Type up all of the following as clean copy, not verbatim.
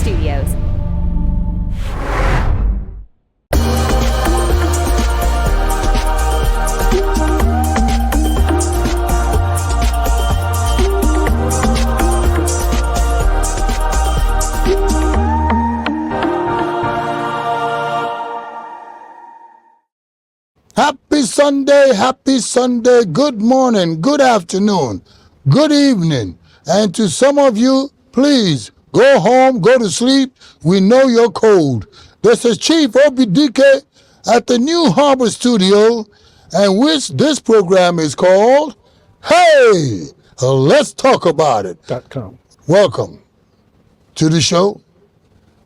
Studios. Happy Sunday, good morning, good afternoon, good evening. And to some of you, please go home, go to sleep. We know you're cold. This is Chief OBDK at the New Harbor Studio, and which this program is called, Hey, Let's Talk About It. .com. Welcome to the show.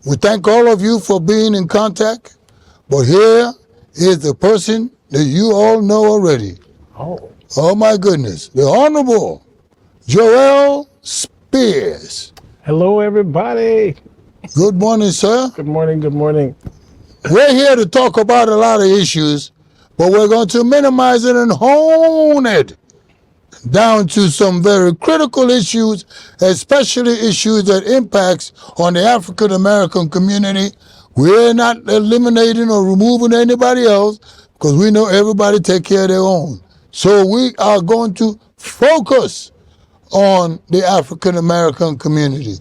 We thank all of you for being in contact, but here is the person that you all know already. Oh my goodness. The Honorable Joel Spears. Hello, everybody. Good morning, sir. Good morning. Good morning. We're here to talk about a lot of issues, but we're going to minimize it and hone it down to some very critical issues, especially issues that impacts on the African American community. We're not eliminating or removing anybody else because we know everybody take care of their own. So we are going to focus on the African American community.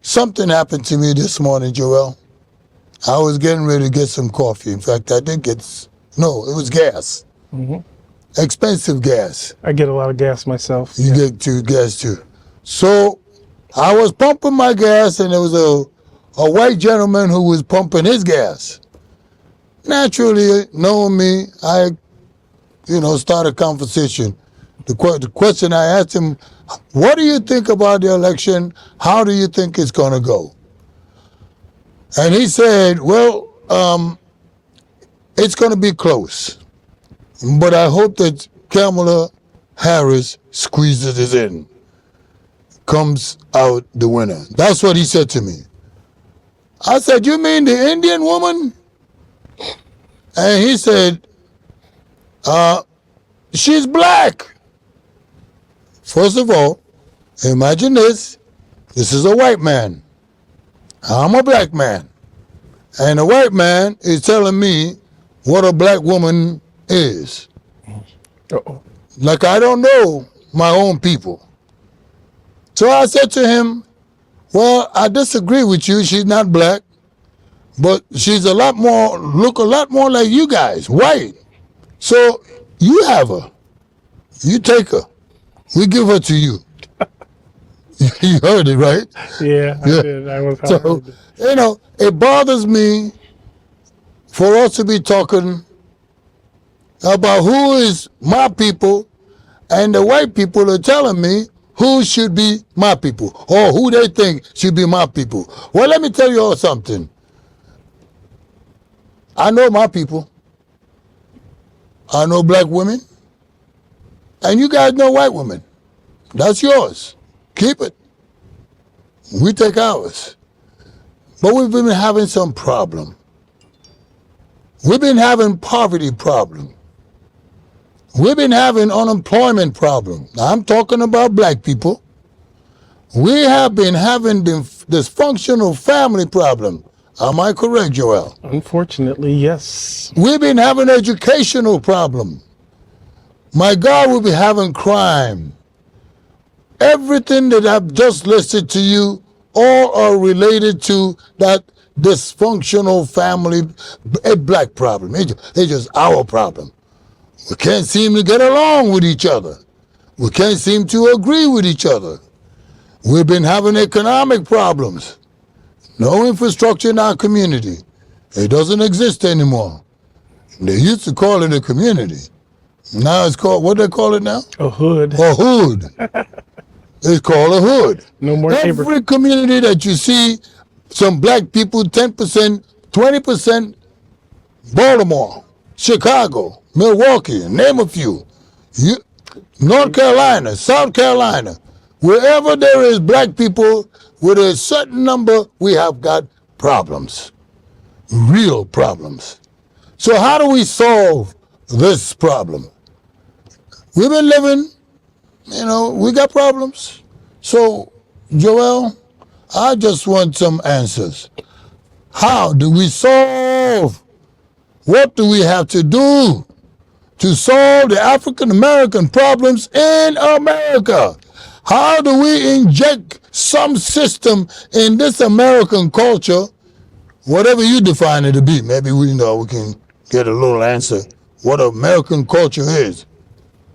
Something happened to me this morning, Joel. I was getting ready to get some coffee. In fact, I did it was gas. Mm-hmm. Expensive gas. I get a lot of gas myself. You get gas too. So I was pumping my gas, and there was a white gentleman who was pumping his gas. Naturally, knowing me, I start a conversation. The question I asked him, what do you think about the election? How do you think it's going to go? And he said, well, it's going to be close. But I hope that Kamala Harris squeezes it in, comes out the winner. That's what he said to me. I said, you mean the Indian woman? And he said, she's black. First of all, imagine this. This is a white man. I'm a black man. And a white man is telling me what a black woman is. Uh-oh. Like I don't know my own people. So I said to him, well, I disagree with you. She's not black, but she's look a lot more like you guys, white. So you have her. You take her. We give her to you. You heard it, right? Yeah, I did. I was So, it bothers me for us to be talking about who is my people, and the white people are telling me who should be my people or who they think should be my people. Well, let me tell you all something. I know my people. I know black women. And you guys know white women. That's yours. Keep it. We take ours. But we've been having some problem. We've been having poverty problem. We've been having unemployment problem. Now, I'm talking about black people. We have been having dysfunctional family problem. Am I correct, Joel? Unfortunately, yes. We've been having educational problem. My God, we've been having crime. Everything that I've just listed to you, all are related to that dysfunctional family, a black problem. It's just our problem. We can't seem to get along with each other. We can't seem to agree with each other. We've been having economic problems. No infrastructure in our community. It doesn't exist anymore. They used to call it a community. Now it's called, what do they call it now? A hood. A hood. It's called a hood. No more neighbor. Every community that you see, some black people, 10%, 20%, Baltimore, Chicago, Milwaukee, name a few. North Carolina, South Carolina, wherever there is black people with a certain number, we have got problems, real problems. So how do we solve this problem? We've been living, we got problems. So, Joel, I just want some answers. How do we solve? What do we have to do to solve the African American problems in America? How do we inject some system in this American culture, whatever you define it to be? Maybe we can get a little answer what American culture is.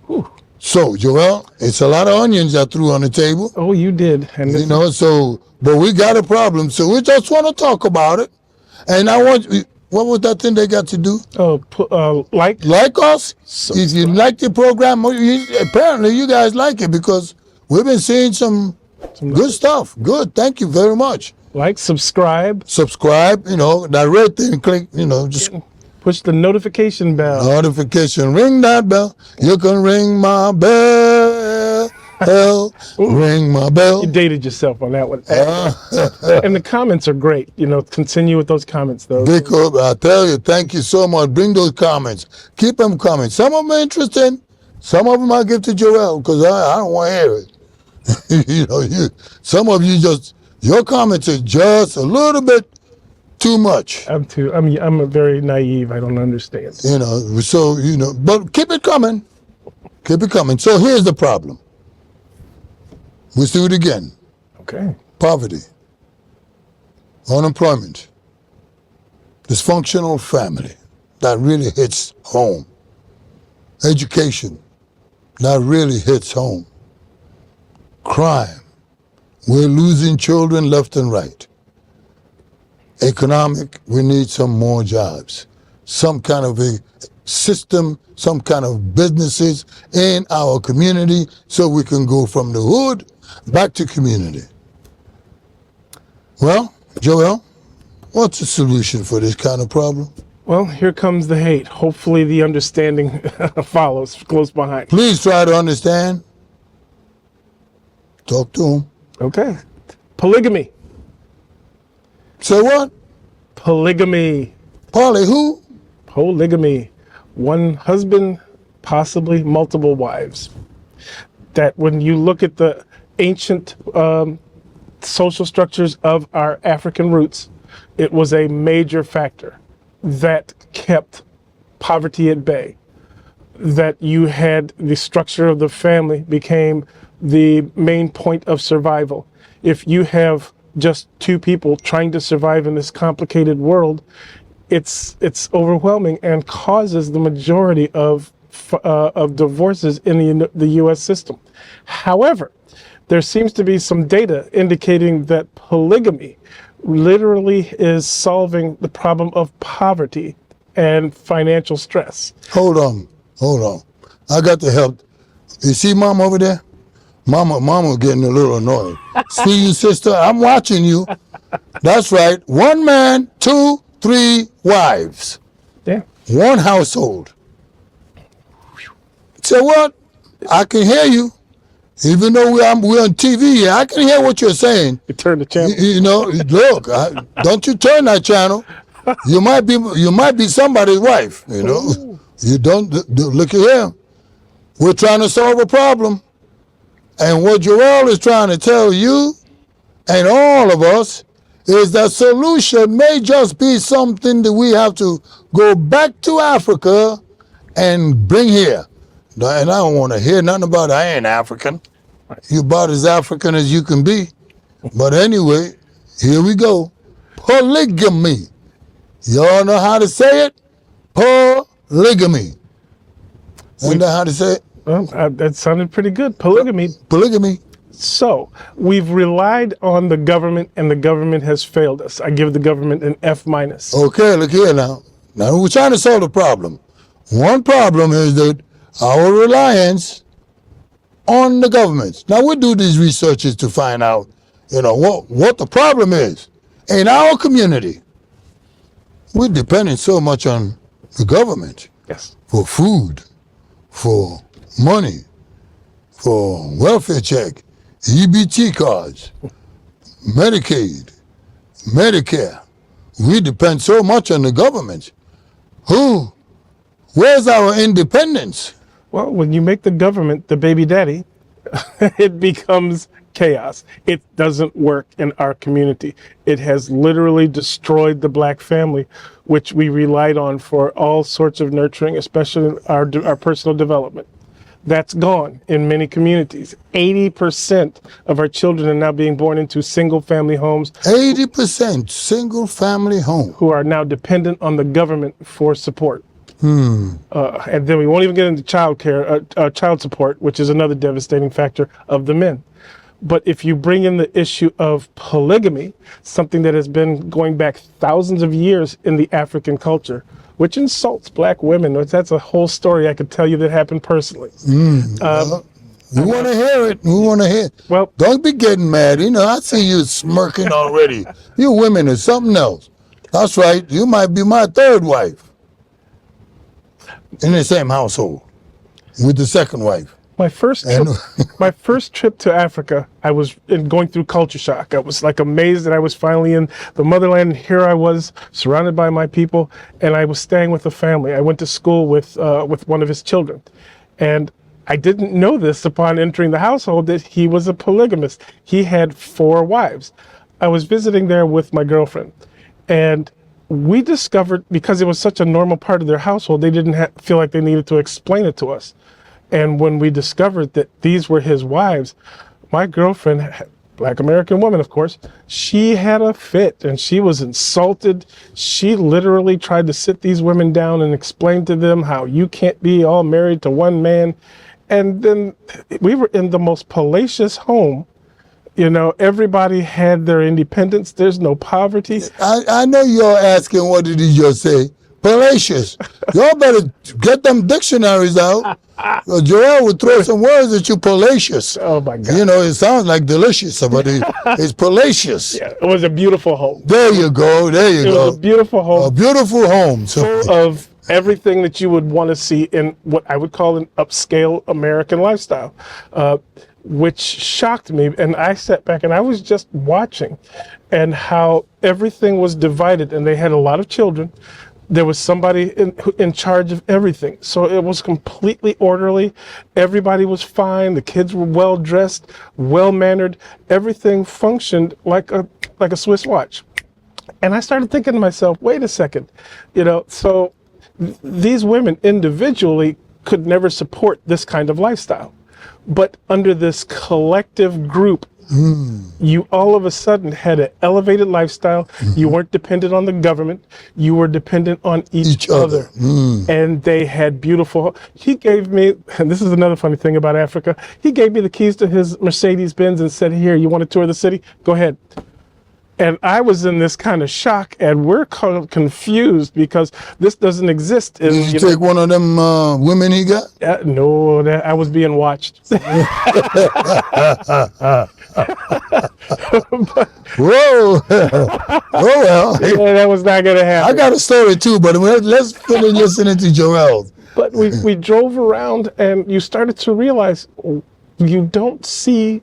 Whew. So, Joel, it's a lot of onions I threw on the table. Oh, you did. And this But we got a problem. So we just want to talk about it. And what was that thing they got to do? Like us? If you like the program, apparently you guys like it because we've been seeing some good stuff. Good. Thank you very much. Subscribe. Subscribe, that red thing, click, just push the notification bell. Notification, ring that bell. You can ring my bell. Ring my bell. You dated yourself on that one. And the comments are great. Continue with those comments, though. Because I tell you, thank you so much. Bring those comments. Keep them coming. Some of them are interesting. Some of them I give to Joel because I don't want to hear it. Some of you your comments are just a little bit too much. I'm a very naive. I don't understand. But keep it coming. Keep it coming. So here's the problem. Let's do it again. Okay. Poverty, unemployment, dysfunctional family, that really hits home. Education, that really hits home. Crime, we're losing children left and right. Economic, we need some more jobs. Some kind of a system, some kind of businesses in our community so we can go from the hood back to community. Well, Joel, what's the solution for this kind of problem? Well, here comes the hate. Hopefully the understanding follows close behind. Please try to understand. Talk to him. Okay. Polygamy. Say what? Polygamy. Polly who? Polygamy. One husband, possibly multiple wives. That when you look at the ancient social structures of our African roots, it was a major factor that kept poverty at bay. That you had the structure of the family became the main point of survival. If you have just two people trying to survive in this complicated world, it's overwhelming and causes the majority of divorces in the U.S. system. However, there seems to be some data indicating that polygamy literally is solving the problem of poverty and financial stress. Hold on. I got to help. You see Mom over there? Mama getting a little annoyed. See you, sister? I'm watching you. That's right. One man, 2, 3 wives. Yeah. One household. So what? I can hear you. Even though we're on TV here, I can hear what you're saying. You turn the channel. Look, don't you turn that channel. You might be somebody's wife, Ooh. You don't, look at here. We're trying to solve a problem. And what Joel is trying to tell you and all of us is that solution may just be something that we have to go back to Africa and bring here. And I don't want to hear nothing about I ain't African. You're about as African as you can be. But anyway, here we go. Polygamy. Y'all know how to say it? Polygamy. You know how to say it? Well, that sounded pretty good. Polygamy. Polygamy. So we've relied on the government, and the government has failed us. I give the government an F-. Okay, look here now. Now we're trying to solve the problem. One problem is that our reliance on the government. Now we do these researches to find out, what the problem is in our community. We're depending so much on the government. Yes. For food, for money, for welfare check, EBT cards, Medicaid, Medicare. We depend so much on the government. Where's our independence? Well, when you make the government the baby daddy, it becomes chaos. It doesn't work in our community. It has literally destroyed the black family, which we relied on for all sorts of nurturing, especially our personal development. That's gone in many communities. 80% of our children are now being born into single family homes 80% single family home. who are now dependent on the government for support. And then we won't even get into child support, which is another devastating factor of the men. But if you bring in the issue of polygamy, something that has been going back thousands of years in the African culture, which insults black women, that's a whole story I could tell you that happened personally. Well, we want to hear it. We want to hear it. Well, Don't be getting mad. You know, I see you smirking already. You women are something else. That's right. You might be my third wife in the same household with the second wife. my first trip to Africa, I was going through culture shock. I was like amazed that I was finally in the motherland. Here I was, surrounded by my people, and I was staying with a family. I went to school with one of his children, and I didn't know this upon entering the household that he was a polygamist. He had 4 wives. I was visiting there with my girlfriend, and we discovered, because it was such a normal part of their household, they didn't feel like they needed to explain it to us. And when we discovered that these were his wives, my girlfriend, black American woman, of course, she had a fit and she was insulted. She literally tried to sit these women down and explain to them how you can't be all married to one man. And then we were in the most palatial home. You know, everybody had their independence. There's no poverty. I know you're asking, what did he just say? Palatious. Y'all better get them dictionaries out. Joel would throw some words at you, palatious. Oh my God. You know, it sounds like delicious, but it's palatious. Yeah, it was a beautiful home. There you go. There you It go. was a beautiful home. A beautiful home. So, Full of everything that you would want to see in what I would call an upscale American lifestyle, which shocked me. And I sat back and I was just watching, and how everything was divided, and they had a lot of children. There was somebody in charge of everything. So it was completely orderly. Everybody was fine. The kids were well dressed, well mannered. Everything functioned like a Swiss watch. And I started thinking to myself, wait a second, you know, so these women individually could never support this kind of lifestyle. But under this collective group, you all of a sudden had an elevated lifestyle. You weren't dependent on the government. You were dependent on each other. And they had beautiful. He gave me, and this is another funny thing about Africa, he gave me the keys to his Mercedes Benz and said, here, you want to tour the city? Go ahead. And I was in this kind of shock, and we're kind of confused because this doesn't exist. In, did you take one of them women he got? No, I was being watched. Whoa. Oh, well. Yeah, that was not going to happen. I got a story too, but let's finish listening to Joel. But we drove around, and you started to realize you don't see.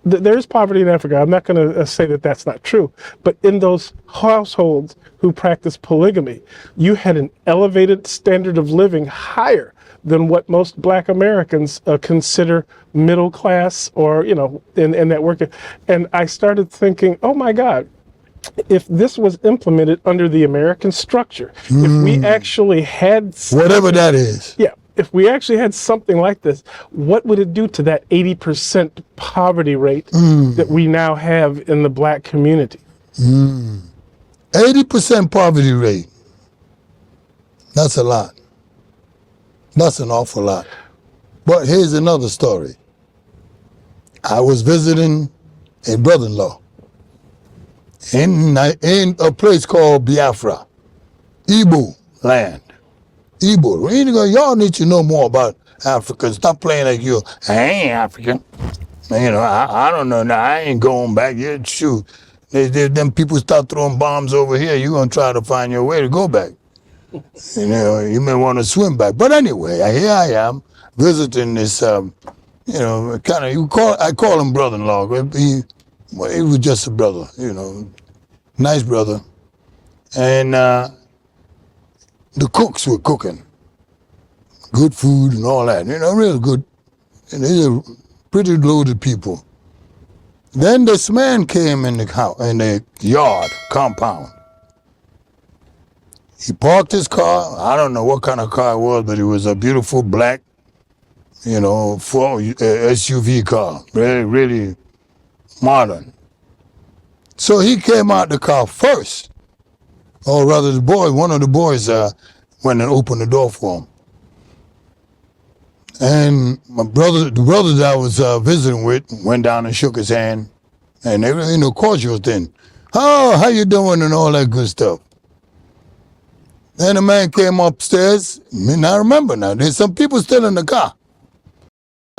There's poverty in Africa. I'm not going to say that that's not true. But in those households who practice polygamy, you had an elevated standard of living higher than what most black Americans consider middle class, or, you know, in that work. And I started thinking, oh my God, if this was implemented under the American structure, if we actually had whatever that is. Yeah. If we actually had something like this, what would it do to that 80% poverty rate that we now have in the black community? 80% poverty rate. That's a lot. That's an awful lot. But here's another story. I was visiting a brother-in-law in a place called Biafra, Igbo land. Igbo. Y'all need to know more about Africa. Stop playing like you. I ain't African. You know, I don't know. Now I ain't going back. Yeah, shoot. Them people start throwing bombs over here. You're gonna try to find your way to go back. You know, you may want to swim back. But anyway, here I am visiting this. You know, kind of. I call him brother-in-law. He was just a brother. You know, nice brother, and. The cooks were cooking good food and all that, you know, real good. And they're pretty loaded people. Then this man came in the yard, compound. He parked his car. I don't know what kind of car it was, but it was a beautiful black, SUV car, really, really modern. So he came out the car first, or rather one of the boys went and opened the door for him. And the brother that I was visiting with went down and shook his hand, and they were, cordial thing. Oh, how you doing and all that good stuff. Then the man came upstairs, and I remember now, there's some people still in the car.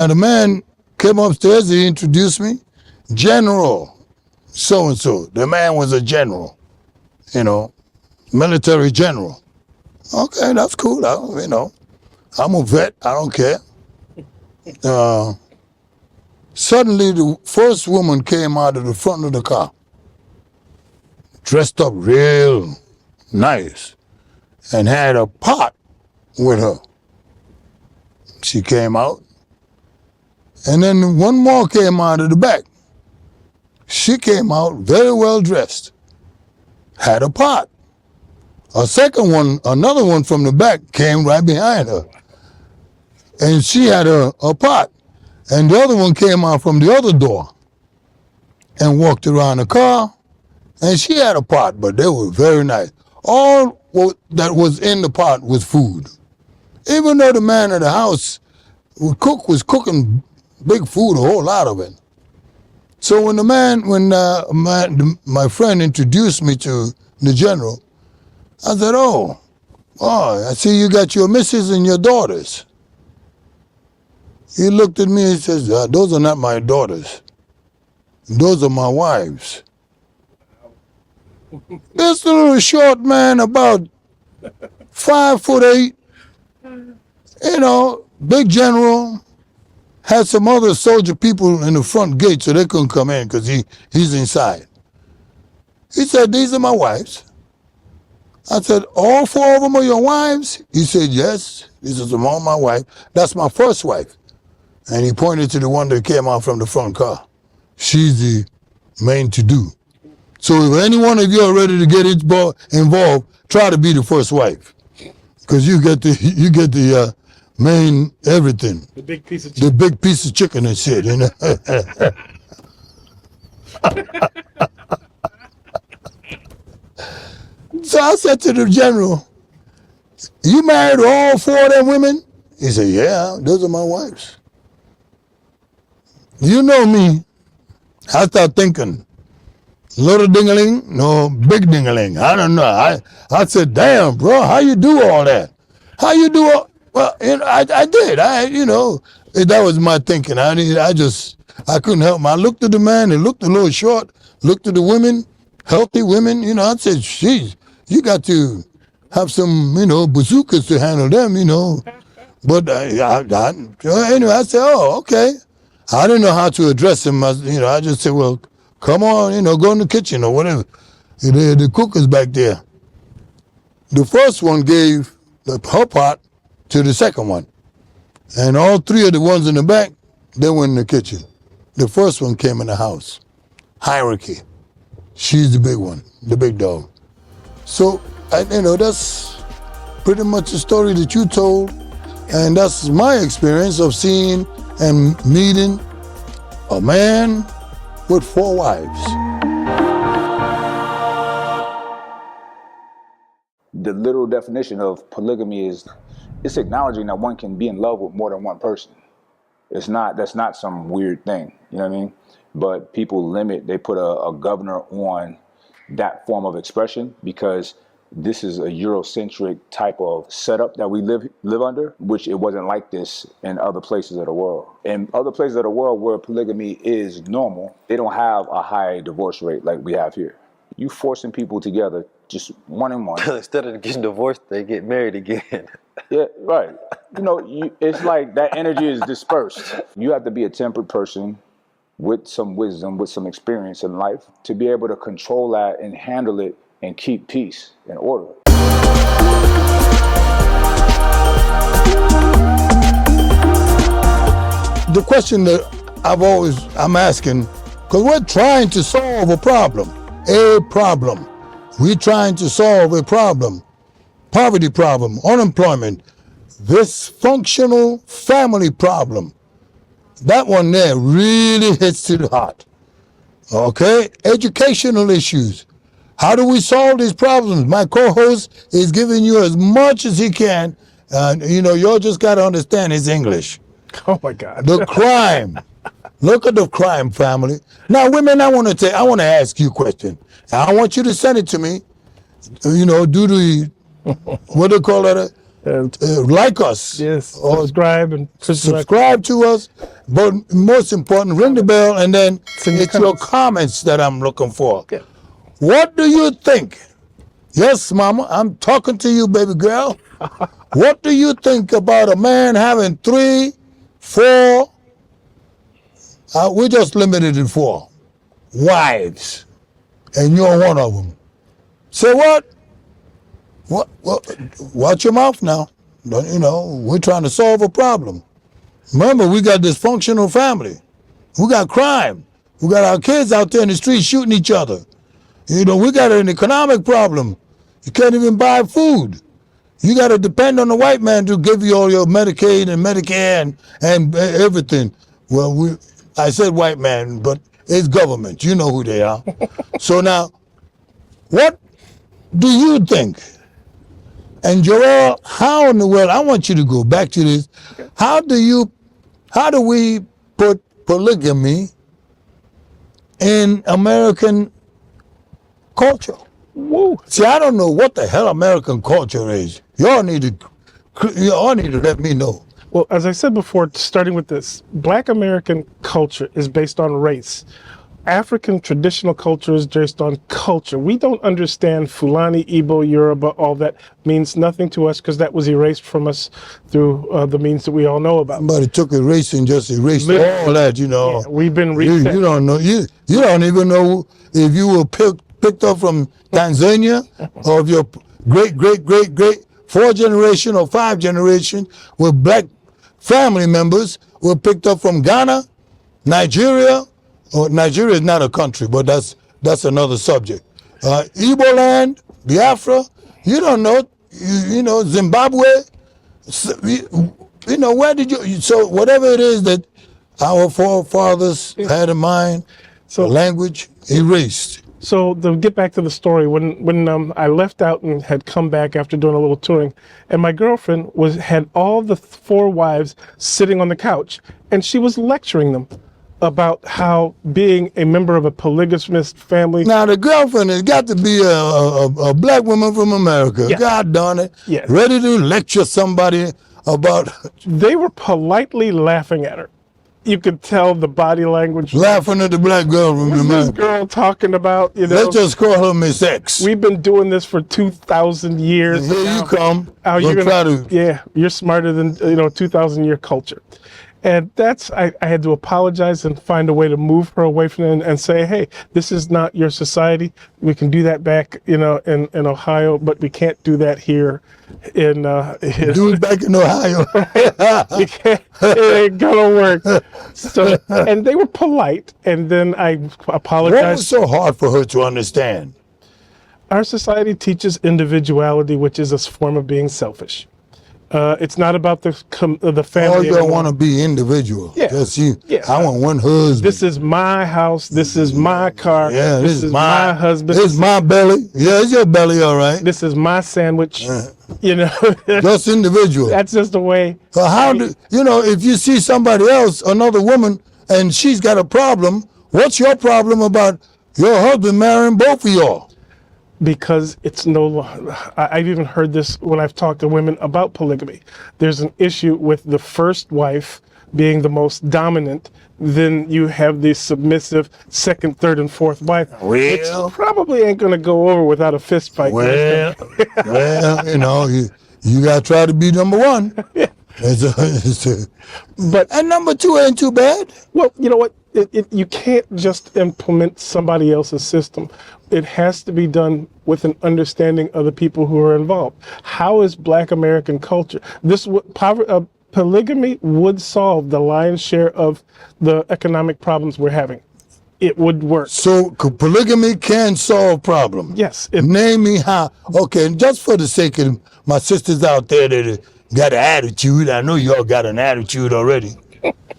And the man came upstairs, he introduced me, General so-and-so. The man was a general, military general. Okay, that's cool, I'm a vet, I don't care. Suddenly, the first woman came out of the front of the car, dressed up real nice, and had a pot with her. She came out, and then one more came out of the back. She came out very well dressed, had a pot. Another one from the back came right behind her, and she had a pot. And the other one came out from the other door and walked around the car, and she had a pot, but they were very nice. All that was in the pot was food. Even though the man of the house was cooking big food, a whole lot of it. So when my friend introduced me to the general, I said, oh, I see you got your missus and your daughters. He looked at me and says, those are not my daughters. Those are my wives. This little short man, about 5'8", big general, had some other soldier people in the front gate so they couldn't come in because he's inside. He said, these are my wives. I said, all 4 of them are your wives? He said, yes, these are all my wives. That's my first wife. And he pointed to the one that came out from the front car. She's the main to-do. So if any one of you are ready to get involved, try to be the first wife, because you get the main everything. The big piece of chicken. The big piece of chicken and shit, So I said to the general, you married all 4 of them women? He said, yeah, those are my wives. You know me, I start thinking, little ding-a-ling, no, big ding-a-ling. I don't know. I said, damn, bro, how you do all that? How you do all, well, I did. That was my thinking. I couldn't help him. I looked at the man, he looked a little short, looked at the women, healthy women, I said, geez, you got to have some, bazookas to handle them, But anyway, I said, oh, okay. I didn't know how to address him. I just said, well, come on, go in the kitchen or whatever. The cook is back there. The first one gave her pot to the second one. And all 3 of the ones in the back, they went in the kitchen. The first one came in the house. Hierarchy. She's the big one, the big dog. So, that's pretty much the story that you told. And that's my experience of seeing and meeting a man with 4 wives. The literal definition of polygamy is it's acknowledging that one can be in love with more than one person. That's not some weird thing, you know what I mean? But people they put a governor on that form of expression because this is a Eurocentric type of setup that we live under, which it wasn't like this in other places of the world. In other places of the world where polygamy is normal, they don't have a high divorce rate like we have here. You forcing people together, just one and one. Instead of getting divorced, they get married again. Yeah, right. It's like that energy is dispersed. You have to be a tempered person with some wisdom, with some experience in life to be able to control that and handle it and keep peace and order. The question that I'm asking, because we're trying to solve a problem. We're trying to solve a problem. Poverty problem, unemployment, dysfunctional family problem. That one there really hits to the heart. Okay, educational issues. How do we solve these problems? My co-host is giving you as much as he can. You just got to understand his English. Oh my God. The crime. Look at the crime, family. Now, women, I want to ask you a question. I want you to send it to me. Do the, what do you call that? Like us. Yes. Or Subscribe and subscribe to us. But most important, ring the bell, and then Send your it's your comments that I'm looking for. Yeah. What do you think? Yes, mama, I'm talking to you, baby girl. What do you think about a man having 3, 4, we just limited it 4 wives, and you're one of them? Say what? What? Watch your mouth now. We're trying to solve a problem. Remember, we got dysfunctional family. We got crime. We got our kids out there in the streets shooting each other. We got an economic problem. You can't even buy food. You got to depend on the white man to give you all your Medicaid and Medicare and everything. Well, I said white man, but it's government. You know who they are. So now, what do you think? And Joel, how in the world, I want you to go back to this. How do we put polygamy in American culture? Woo. See, I don't know what the hell American culture is. Y'all need to let me know. Well, as I said before, starting with this, Black American culture is based on race. African traditional culture is based on culture. We don't understand Fulani, Igbo, Yoruba, all that means nothing to us because that was erased from us through the means that we all know about. Somebody took erasing, just erased all that, Yeah, we've been reset. You don't know. You don't even know if you were picked up from Tanzania or if your great 4 generation or 5 generation with black family members were picked up from Ghana, Nigeria. Or Nigeria is not a country, but that's another subject. Igbo land, Biafra, you don't know, Zimbabwe, where did you, so whatever it is that our forefathers had in mind, the language erased. So to get back to the story, when I left out and had come back after doing a little touring, and my girlfriend had all the 4 wives sitting on the couch, and she was lecturing them about how being a member of a polygamous family. Now the girlfriend has got to be a black woman from America. Yes. God darn it. Yes. Ready to lecture somebody about. They were politely laughing at her. You could tell the body language. Laughing at the black girl from What's America. this girl talking about? Let's just call her Miss X. We've been doing this for 2,000 years. Here you come. Yeah, you're smarter than 2,000 year culture. And I had to apologize and find a way to move her away from it and say, hey, this is not your society. We can do that back, in Ohio, but we can't do that here in do it back in Ohio. You can't, it ain't gonna work. So, and they were polite, and then I apologized. What was so hard for her to understand? Our society teaches individuality, which is a form of being selfish. It's not about the family. All you want to be individual. Yeah. Just you. Yeah. I want one husband. This is my house. This is my car. Yeah, this is my husband. This is my belly. Yeah, it's your belly, all right. This is my sandwich. Just individual. That's just the way. So if you see somebody else, another woman, and she's got a problem, what's your problem about your husband marrying both of y'all? Because it's no longer, I've even heard this when I've talked to women about polygamy. There's an issue with the first wife being the most dominant, then you have the submissive second, third, and fourth wife, which probably ain't going to go over without a fist fight. You got to try to be number 1. Yeah. And number 2 ain't too bad. Well, you know what? You can't just implement somebody else's system. It has to be done with an understanding of the people who are involved. How is Black American culture? polygamy would solve the lion's share of the economic problems we're having. It would work. So polygamy can solve problems. Yes. Name me how. Okay, and just for the sake of my sisters out there that got an attitude, I know y'all got an attitude already.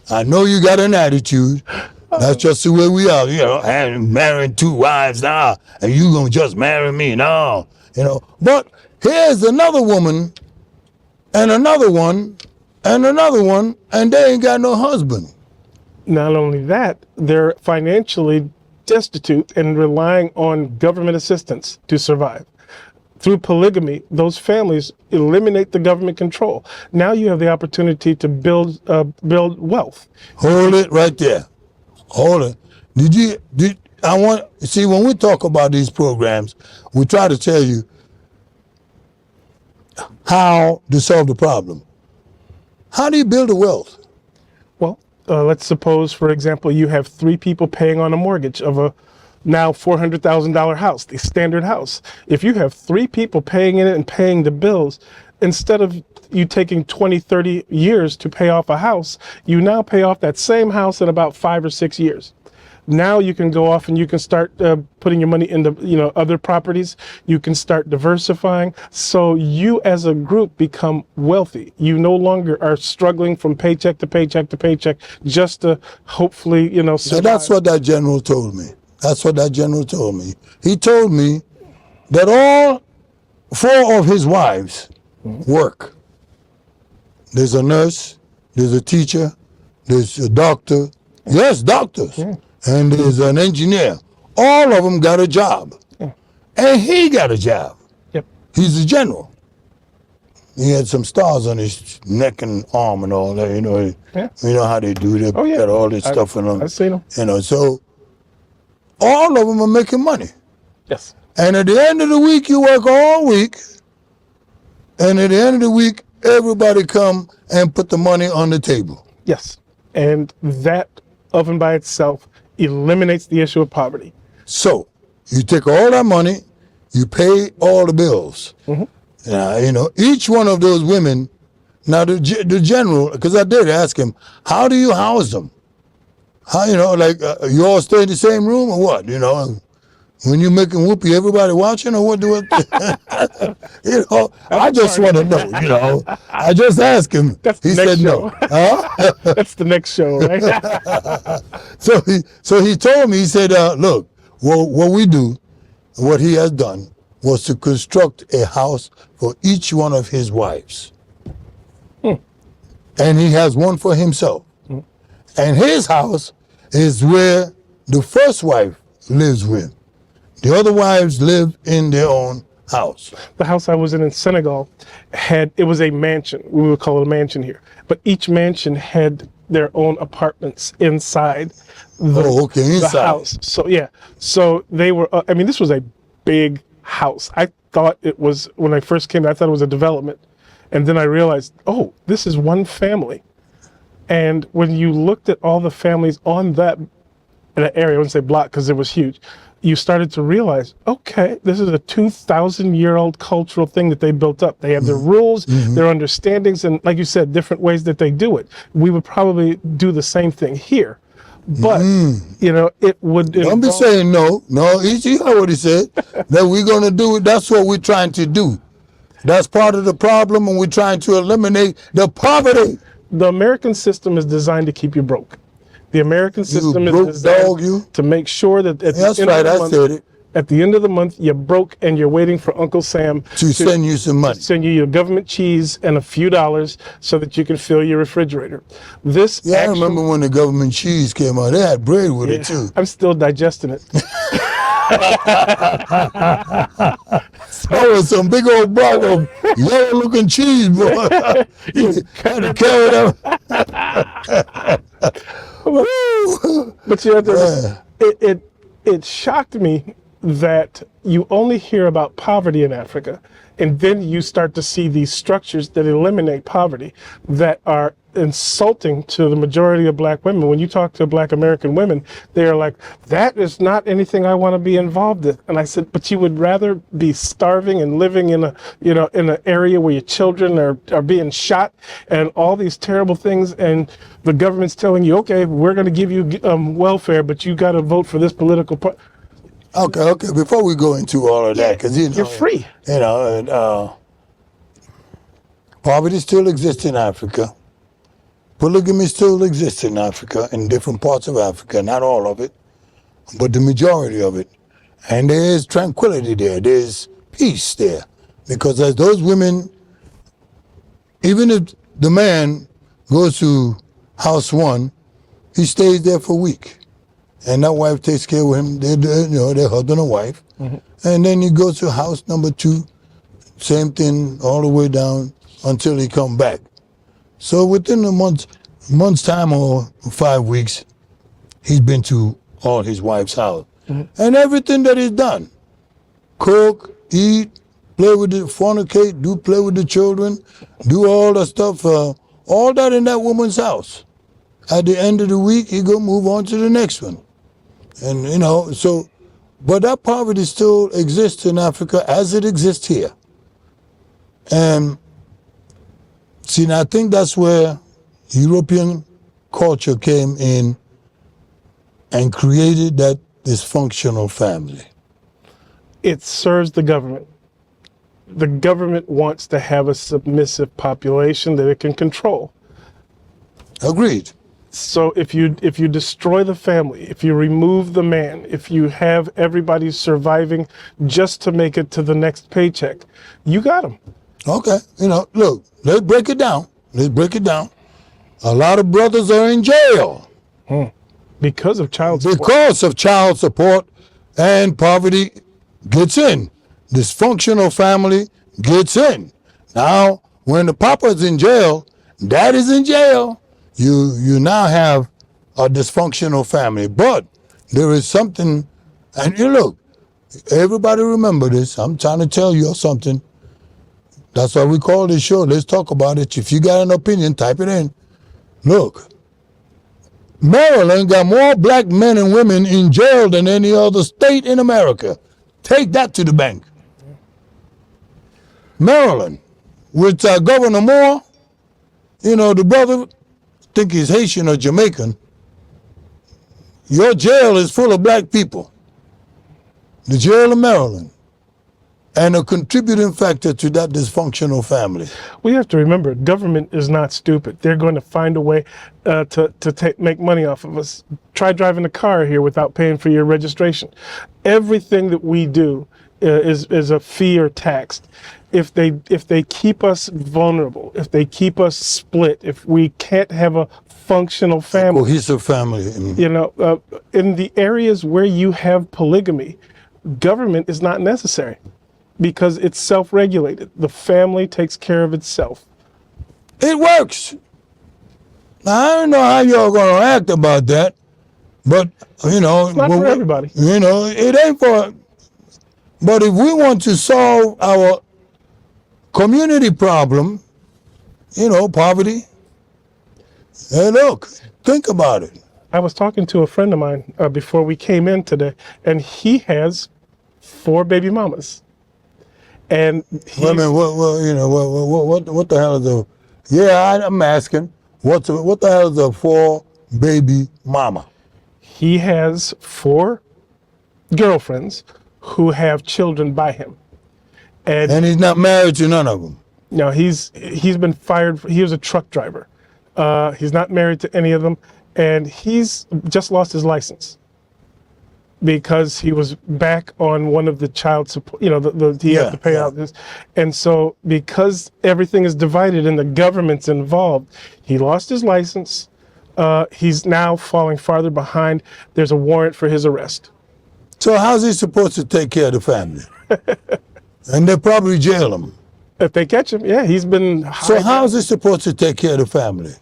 I know you got an attitude. That's just the way we are, I'm marrying 2 wives now, and you gonna just marry me now, But here's another woman, and another one, and another one, and they ain't got no husband. Not only that, they're financially destitute and relying on government assistance to survive. Through polygamy, those families eliminate the government control. Now you have the opportunity to build wealth. Hold it right there. Hold it. See, when we talk about these programs, we try to tell you how to solve the problem. How do you build a wealth? Well, let's suppose, for example, you have 3 people paying on a mortgage of a now $400,000 house, the standard house. If you have 3 people paying in it and paying the bills, instead of you taking 20, 30 years to pay off a house, you now pay off that same house in about 5 or 6 years. Now you can go off and you can start putting your money into other properties. You can start diversifying. So you as a group become wealthy. You no longer are struggling from paycheck to paycheck to paycheck just to hopefully survive. So that's what that general told me. He told me that all 4 of his wives work. There's a nurse, there's a teacher, there's a doctor. Yes, doctors. Yeah. And there's an engineer. All of them got a job. Yeah. And he got a job. Yep. He's a general. He had some stars on his neck and arm and all that, Yeah. You know how they do. They got all this stuff in them. I've seen them. So all of them are making money. Yes. And at the end of the week, you work all week. And at the end of the week, everybody come and put the money on the table. Yes. And that oven by itself eliminates the issue of poverty. So you take all that money, you pay all the bills. Each one of those women, now the general, because I did ask him, how do you house them? How, you all stay in the same room or what? When you making whoopee, everybody watching or what do it? I just want to know, I just asked him. He said show. No. Huh? That's the next show, right? So he told me, he said, look, what we do, what he has done was to construct a house for each one of his wives. And he has one for himself. And his house is where the first wife lives with. The other wives live in their own house. The house I was in Senegal it was a mansion. We would call it a mansion here. But each mansion had their own apartments inside the house. So yeah. So they were, this was a big house. I thought it was, when I first came, I thought it was a development. And then I realized, this is one family. And when you looked at all the families on that area, I wouldn't say block because it was huge, you started to realize, okay, this is a 2,000-year-old cultural thing that they built up. They have their rules, their understandings, and like you said, different ways that they do it. We would probably do the same thing here. But, it would... Don't be saying no. No, you heard what he said. That we're going to do it. That's what we're trying to do. That's part of the problem, and we're trying to eliminate the poverty. The American system is designed to keep you broke. The American system is designed to make sure that at the end of the month, you're broke and you're waiting for Uncle Sam to send you some money. Send you your government cheese and a few dollars so that you can fill your refrigerator. I remember when the government cheese came out. They had bread with it too. I'm still digesting it. That was some big old block of yellow-looking cheese, boy. You had to carry that. But you have to, it shocked me that you only hear about poverty in Africa, and then you start to see these structures that eliminate poverty that are insulting to the majority of black women. When you talk to black American women, they are like, that is not anything I want to be involved in. And I said, but you would rather be starving and living in a, in an area where your children are being shot and all these terrible things, and the government's telling you, okay, we're going to give you welfare, but you got to vote for this political party. Okay. Before we go into all of that, because you're free. Poverty still exists in Africa. Polygamy still exists in Africa, in different parts of Africa, not all of it, but the majority of it. And there's tranquility there. There's peace there, because as those women, even if the man goes to house one, he stays there for a week. And that wife takes care of him. They're husband and wife. Mm-hmm. And then he goes to house number two, same thing all the way down until he come back. So within a month's time or 5 weeks, he's been to all his wife's house. Mm-hmm. And everything that he's done, cook, eat, play with the fornicate, play with the children, do all the stuff, all that in that woman's house. At the end of the week, he go move on to the next one. And, but that poverty still exists in Africa as it exists here. And see, now I think that's where European culture came in and created that dysfunctional family. It serves the government. The government wants to have a submissive population that it can control. Agreed. So if you destroy the family, if you remove the man, if you have everybody surviving just to make it to the next paycheck, you got them. Okay. Look, let's break it down. A lot of brothers are in jail. Because of child support. Because of child support, and poverty gets in. Dysfunctional family gets in. Now, when the papa's in jail, daddy's in jail, you now have a dysfunctional family. But there is something, and look, everybody remember this. I'm trying to tell you something. That's why we call this show. Let's talk about it. If you got an opinion, type it in. Look, Maryland got more black men and women in jail than any other state in America. Take that to the bank. Maryland, with Governor Moore, the brother, think he's Haitian or Jamaican. Your jail is full of black people. The jail of Maryland. And a contributing factor to that dysfunctional family. We have to remember, government is not stupid. They're going to find a way to make money off of us. Try driving a car here without paying for your registration. Everything that we do is a fee or taxed. If they keep us vulnerable, if they keep us split, if we can't have a functional family, a cohesive family, in the areas where you have polygamy, government is not necessary. Because it's self-regulated. The family takes care of itself. It works. Now, I don't know how y'all going to act about that, but, it's not for everybody. It ain't for, but if we want to solve our community problem, poverty, hey, look, think about it. I was talking to a friend of mine before we came in today, and he has 4 baby mamas. And wait a minute, what the hell is the? Yeah, I'm asking. What the hell is a 4 baby mama? He has 4 girlfriends who have children by him, and he's not married to none of them. No, he's been fired. He was a truck driver. He's not married to any of them, and he's just lost his license. Because he was back on one of the child support, he had to pay out this. And so because everything is divided and the government's involved, he lost his license. He's now falling farther behind. There's a warrant for his arrest. So how's he supposed to take care of the family? And they'll probably jail him. If they catch him, yeah, he's been. So how's he supposed to take care of the family?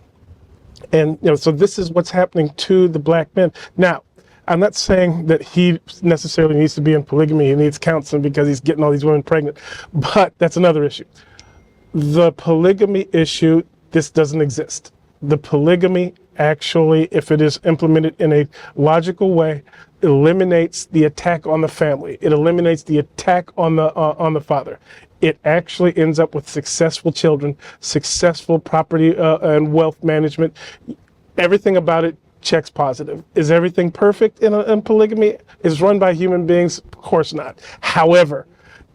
And so this is what's happening to the black men. Now, I'm not saying that he necessarily needs to be in polygamy. He needs counseling because he's getting all these women pregnant, but that's another issue. The polygamy issue, this doesn't exist. The polygamy actually, if it is implemented in a logical way, eliminates the attack on the family. It eliminates the attack on the father. It actually ends up with successful children, successful property and wealth management. Everything about it checks positive. Is everything perfect in polygamy? Is run by human beings? Of course not. However,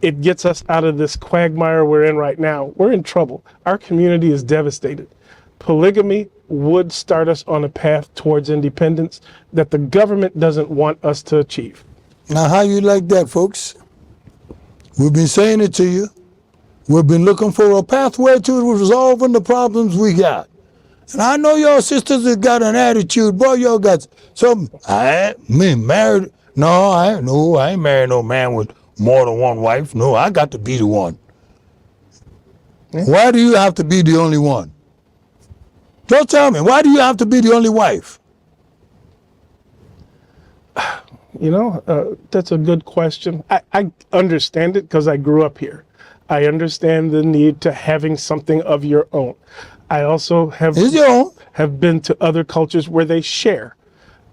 it gets us out of this quagmire we're in right now. We're in trouble. Our community is devastated. Polygamy would start us on a path towards independence that the government doesn't want us to achieve. Now, how you like that, folks? We've been saying it to you. We've been looking for a pathway to resolving the problems we got. And I know your sisters have got an attitude, boy, y'all got some, married. No, I ain't married no man with more than one wife. No, I got to be the one. Yeah. Why do you have to be the only one? Don't tell me, why do you have to be the only wife? You know, that's a good question. I understand it because I grew up here. I understand the need to having something of your own. I also have been to other cultures where they share.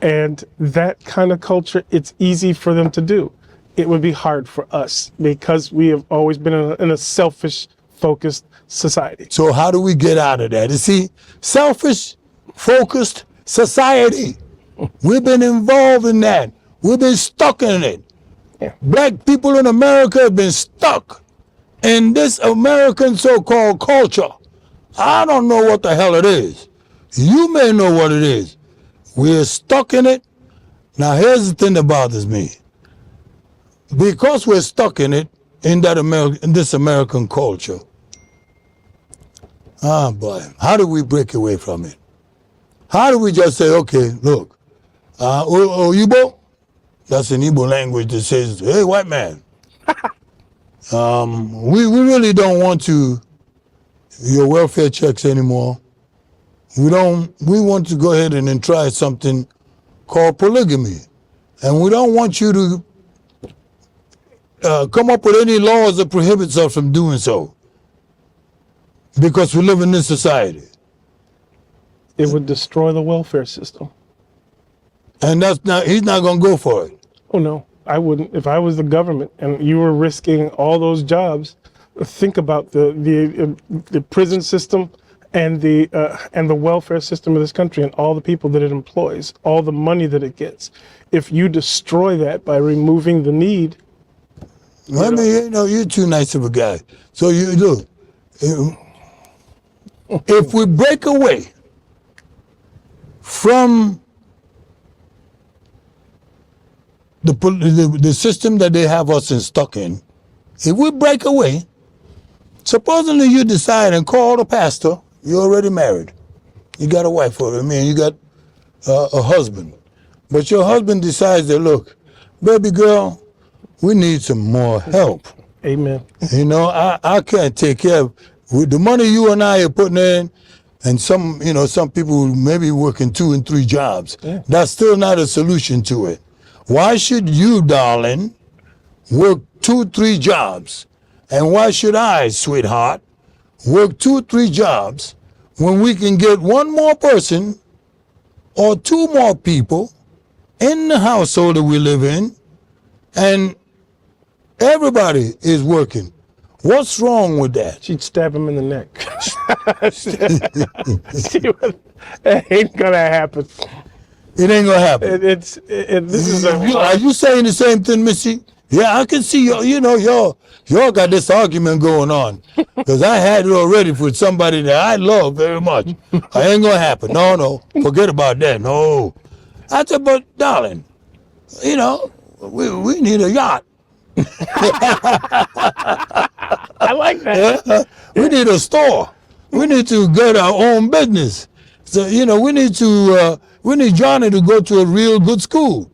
And that kind of culture, it's easy for them to do. It would be hard for us because we have always been in a selfish, focused society. So how do we get out of that? You see, selfish, focused society. We've been involved in that. We've been stuck in it. Yeah. Black people in America have been stuck in this American so-called culture. I don't know what the hell it is. You may know what it is. We're stuck in it. Now here's the thing that bothers me. Because we're stuck in it, in this American culture, oh boy, how do we break away from it? How do we just say, okay, look, Igbo? That's an Igbo language that says, hey, white man. We really don't want your welfare checks anymore. We want to go ahead and then try something called polygamy. And we don't want you to come up with any laws that prohibits us from doing so. Because we live in this society. It would destroy the welfare system. And he's not going to go for it. Oh no, I wouldn't. If I was the government and you were risking all those jobs, think about the prison system and the welfare system of this country and all the people that it employs, all the money that it gets. If you destroy that by removing the need. You're too nice of a guy. So you look, if we break away from the system that they have us stuck in, if we break away, supposedly you decide and call the pastor, you're already married. You got a wife already, you got a husband. But your husband decides that, look, baby girl, we need some more help. Amen. I can't take care of with the money you and I are putting in, and some people may be working 2 and 3 jobs. Yeah. That's still not a solution to it. Why should you, darling, work 2, 3 jobs? And why should I, sweetheart, work 2, 3 jobs when we can get 1 more person or 2 more people in the household that we live in, and everybody is working? What's wrong with that? She'd stab him in the neck. It ain't gonna happen. It ain't gonna happen. Are you saying the same thing, Missy? Yeah, I can see y'all got this argument going on. Because I had it already with somebody that I love very much. It ain't gonna happen. No, forget about that. No. I said, but darling, we need a yacht. I like that. We need a store. We need to get our own business. So we need Johnny to go to a real good school.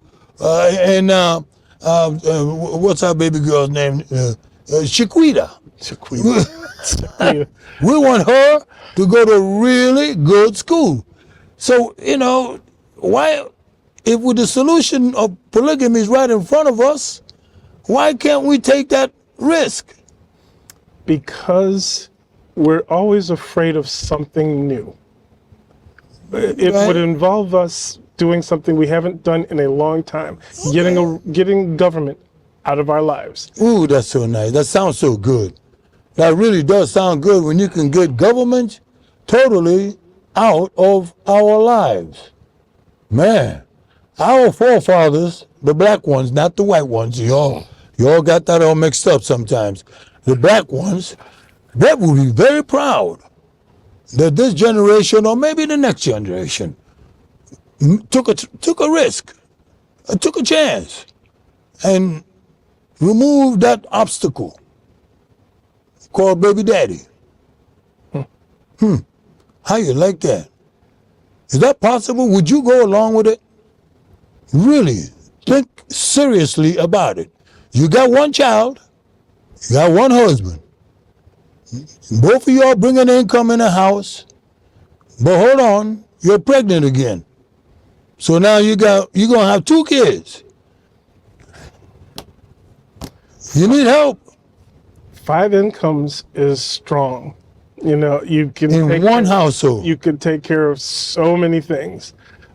What's our baby girl's name? Shaquita. We want her to go to a really good school. So why if with the solution of polygamy is right in front of us, why can't we take that risk? Because we're always afraid of something new. It Right. would involve us doing something we haven't done in a long time, getting government out of our lives. Ooh, that's so nice. That sounds so good. That really does sound good when you can get government totally out of our lives. Man, our forefathers, the black ones, not the white ones, y'all got that all mixed up sometimes. The black ones, they would be very proud that this generation, or maybe the next generation, took a risk, took a chance, and removed that obstacle called baby daddy. How you like that? Is that possible? Would you go along with it? Really, think seriously about it. You got one child, you got one husband. Both of y'all bring an income in the house, but hold on, you're pregnant again. So now you're gonna have 2 kids. You need help 5 incomes is strong. You know, you can in take one care- household. You can take care of so many things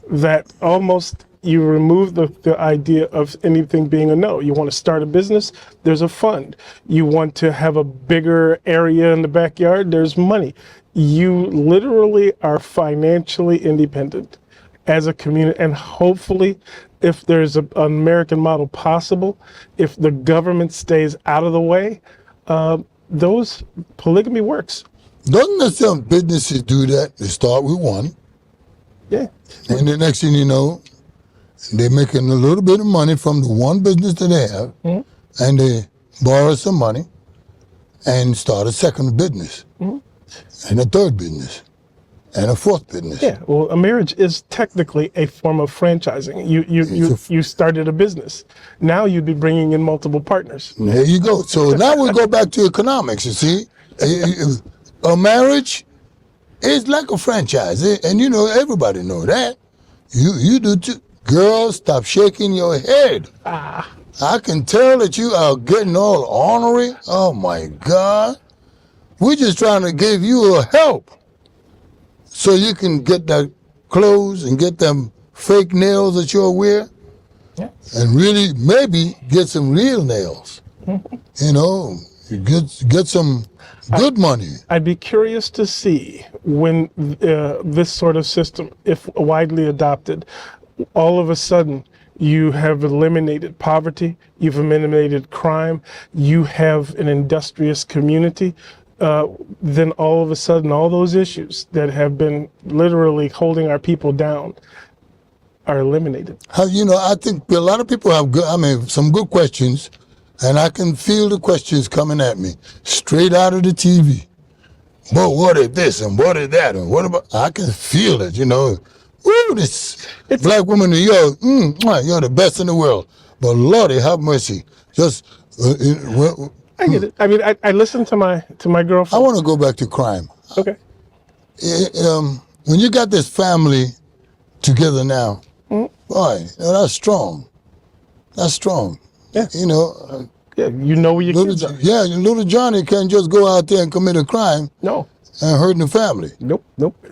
that almost you remove the idea of anything being a no. You want to start a business, there's a fund. You want to have a bigger area in the backyard, there's money. You literally are financially independent as a community, and hopefully if there's an American model possible, if the government stays out of the way, those polygamy works. Doesn't some businesses do that? They start with one, Yeah. and the next thing you know, they're making a little bit of money from the one business that they have, and they borrow some money and start a second business, and a third business, and a fourth business. Yeah, well, a marriage is technically a form of franchising. You started a business. Now you'd be bringing in multiple partners. There you go. So now we go back to economics, you see. A marriage is like a franchise, and you know, everybody know that. You do too. Girls, stop shaking your head. I can tell that you are getting all ornery. Oh my God. We're just trying to give you a help so you can get that clothes and get them fake nails that you'll wear, and really maybe get some real nails. You know, get some good money. I'd be curious to see when this sort of system, if widely adopted, all of a sudden you have eliminated poverty, you've eliminated crime, you have an industrious community, then all of a sudden all those issues that have been literally holding our people down are eliminated. You know, I think a lot of people have some good questions, and I can feel the questions coming at me straight out of the TV. But what is this and what is that and what about? I can feel it, you know. Woo, this black woman, you're the best in the world. But Lordy, have mercy. Just I get it. I mean, I listen to my I girlfriend. want to go back to crime. Okay. When you got this family together now, boy, that's strong. That's strong. Yeah. You know, Yeah, you know where your kids are. little Johnny can't just go out there and commit a crime No. and hurting the family. Nope.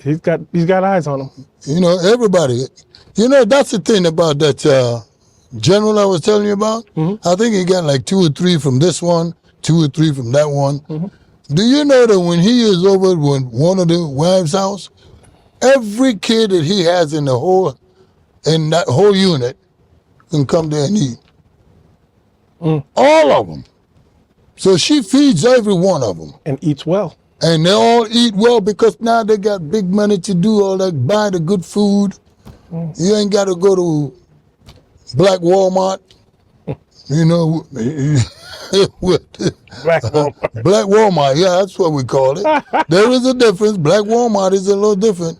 He's got eyes on him. You know, everybody. You know, that's the thing about that general I was telling you about. I think he got like 2 or 3 from this one, 2 or 3 from that one. Do you know that when he is over at one of the wives' house, every kid that he has in that whole unit can come there and eat? All of them. So she feeds every one of them. And eats well. And they all eat well because now they got big money to do all that, buy the good food. You ain't got to go to Black Walmart. You know, Black Walmart. Black Walmart, yeah, that's what we call it. There is a difference. Black Walmart is a little different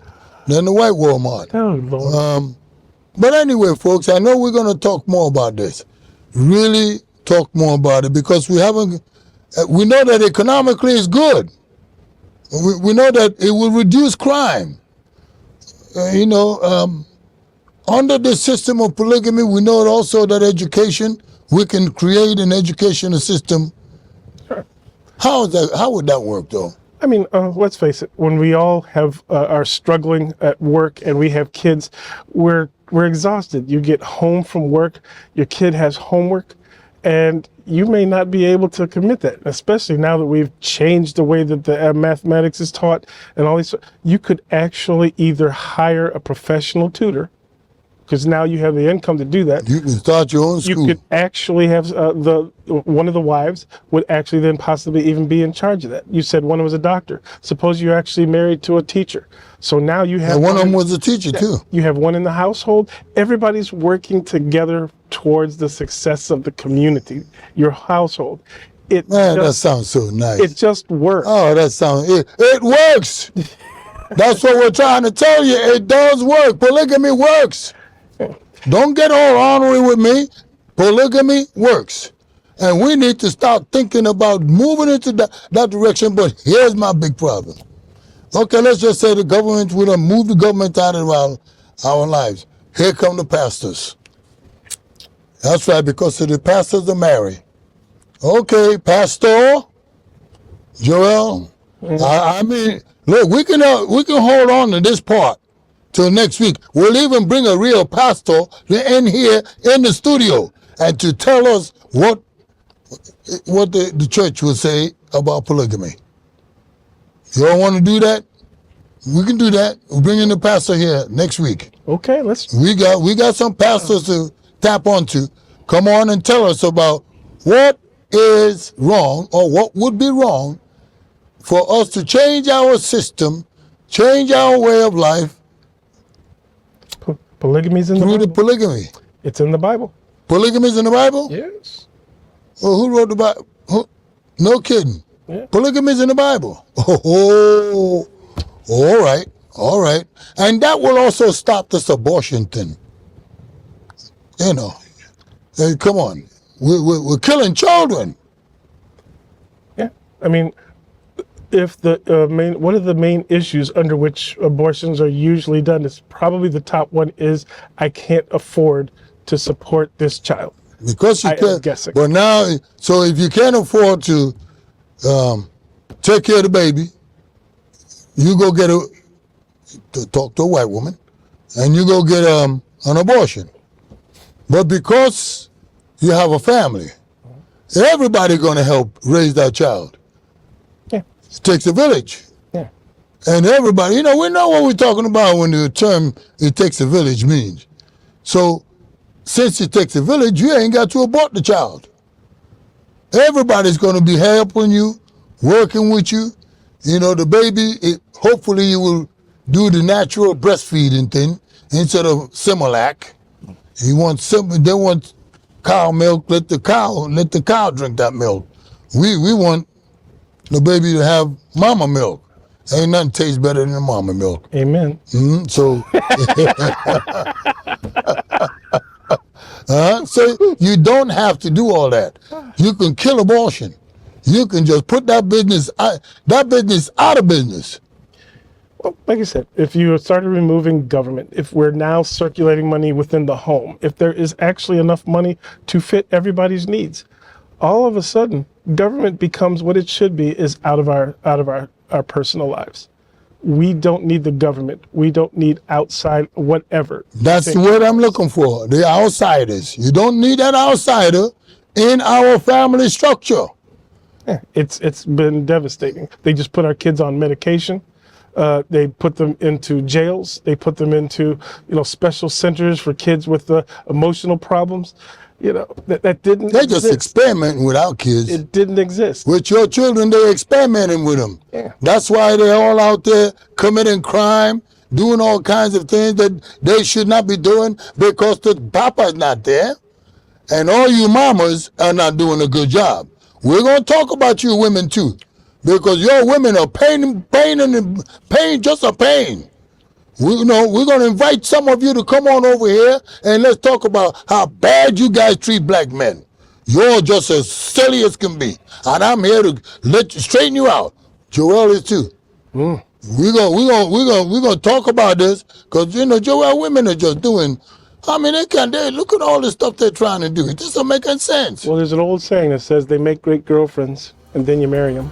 than the white Walmart. Oh, Lord. But anyway, folks, I know we're going to talk more about this. Really talk more about it because we know that economically it's good. We know that it will reduce crime. under the system of polygamy, we know also that education, we can create an educational system. How would that work, though? I mean, let's face it. When we all are struggling at work and we have kids, we're exhausted. You get home from work, your kid has homework, and you may not be able to commit that. Especially now that we've changed the way that the mathematics is taught and all these. You could actually either hire a professional tutor, because now you have the income to do that. You can start your own school. You could actually have one of the wives would actually then possibly even be in charge of that. You said one was a doctor. Suppose you're actually married to a teacher. So now you have and one of them was a teacher too. You have one in the household. Everybody's working together towards the success of the community, your household. That sounds so nice. It just works. Oh, it works. That's what we're trying to tell you. It does work. Polygamy works. Don't get all ornery with me. Polygamy works. And we need to start thinking about moving into that direction. But here's my big problem. Okay, let's just say the government, we don't move the government out of our lives. Here come the pastors. That's right, because the pastors are married. Okay, Pastor Joel, I mean, look, we can hold on to this part till next week. We'll even bring a real pastor in here in the studio and to tell us what the church will say about polygamy. You all want to do that? We can do that. We'll bring in the pastor here next week. Okay, We got some pastors to tap onto. Come on and tell us about what is wrong or what would be wrong for us to change our system, change our way of life. Polygamy's in the Bible. Through the polygamy. It's in the Bible. Polygamy's in the Bible? Yes. Well, who wrote the Bible? No kidding. Yeah. Polygamy's in the Bible. Oh, all right. And that will also stop this abortion thing. You know, hey, come on. We're killing children. Yeah. I mean, if one of the main issues under which abortions are usually done is probably the top one is I can't afford to support this child. Because you can't. I'm guessing. But now, so if you can't afford to take care of the baby, you go talk to a white woman, and you go get an abortion. But because you have a family, everybody's going to help raise that child. Yeah. It takes a village. Yeah. And everybody, we know what we're talking about when the term "it takes a village" means. So, since it takes a village, you ain't got to abort the child. Everybody's going to be helping you, working with you. The baby, hopefully you will do the natural breastfeeding thing instead of Similac. They want cow milk, let the cow drink that milk. We want the baby to have mama milk. Ain't nothing tastes better than the mama milk. Amen. So so you don't have to do all that. You can kill abortion. You can just put that business out of business. Well, like I said, if you started removing government, if we're now circulating money within the home, if there is actually enough money to fit everybody's needs, all of a sudden government becomes what it should be, is out of our personal lives. We don't need the government. We don't need outside whatever. That's the word I'm looking for. The outsiders. You don't need that outsider in our family structure. Yeah, it's been devastating. They just put our kids on medication. They put them into jails. They put them into special centers for kids with emotional problems. That didn't. They just experimenting with our kids. It didn't exist. With your children, they're experimenting with them. Yeah. That's why they're all out there committing crime, doing all kinds of things that they should not be doing because the papa's not there, and all you mamas are not doing a good job. We're gonna talk about you women too, because your women are pain, just a pain. We're going to invite some of you to come on over here and let's talk about how bad you guys treat black men. You're just as silly as can be. And I'm here to straighten you out. Joel is too. We're gonna talk about this because Joel, women are just doing. I mean, they look at all the stuff they're trying to do. It just don't make any sense. Well, there's an old saying that says they make great girlfriends and then you marry them.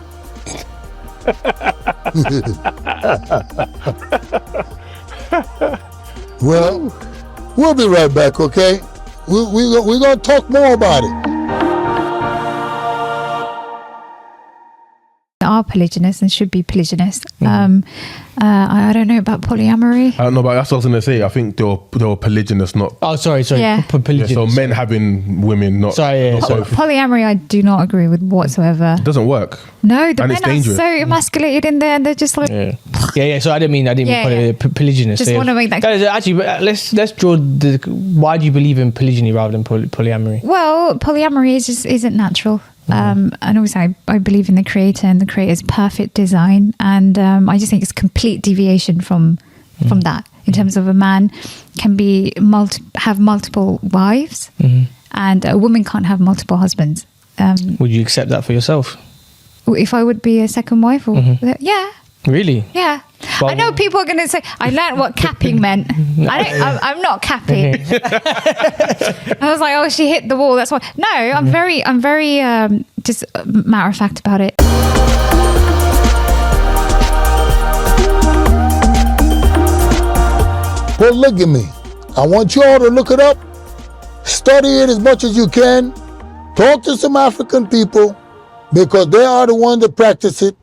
Well, we'll be right back, okay? We're gonna talk more about it. Are polygynous and should be polygynous. I don't know about polyamory. I don't know, but that's what I was going to say. I think they were polygynous, not... Oh, sorry. Yeah. Polygynous. Yeah, so men having women, not... Sorry, yeah, not sorry. both. Polyamory, I do not agree with whatsoever. It doesn't work. No, the And men it's are dangerous. so emasculated in there, and they're just like, Yeah. So I didn't mean polygynous. Just wanna make that- Guys, actually, let's draw the. Why do you believe in polygyny rather than polyamory? well, polyamory isn't natural. And obviously, I believe in the creator and the creator's perfect design, and I just think it's complete deviation from that. In terms of a man can be have multiple wives, and a woman can't have multiple husbands. Would you accept that for yourself? If I would be a second wife, or yeah. Really? Yeah. Well, I know people are going to say, I learned what capping meant. I'm not capping. I was like, oh, she hit the wall. That's why. No, I'm very just matter of fact about it. Polygamy. I want you all to look it up, study it as much as you can, talk to some African people because they are the ones that practice it.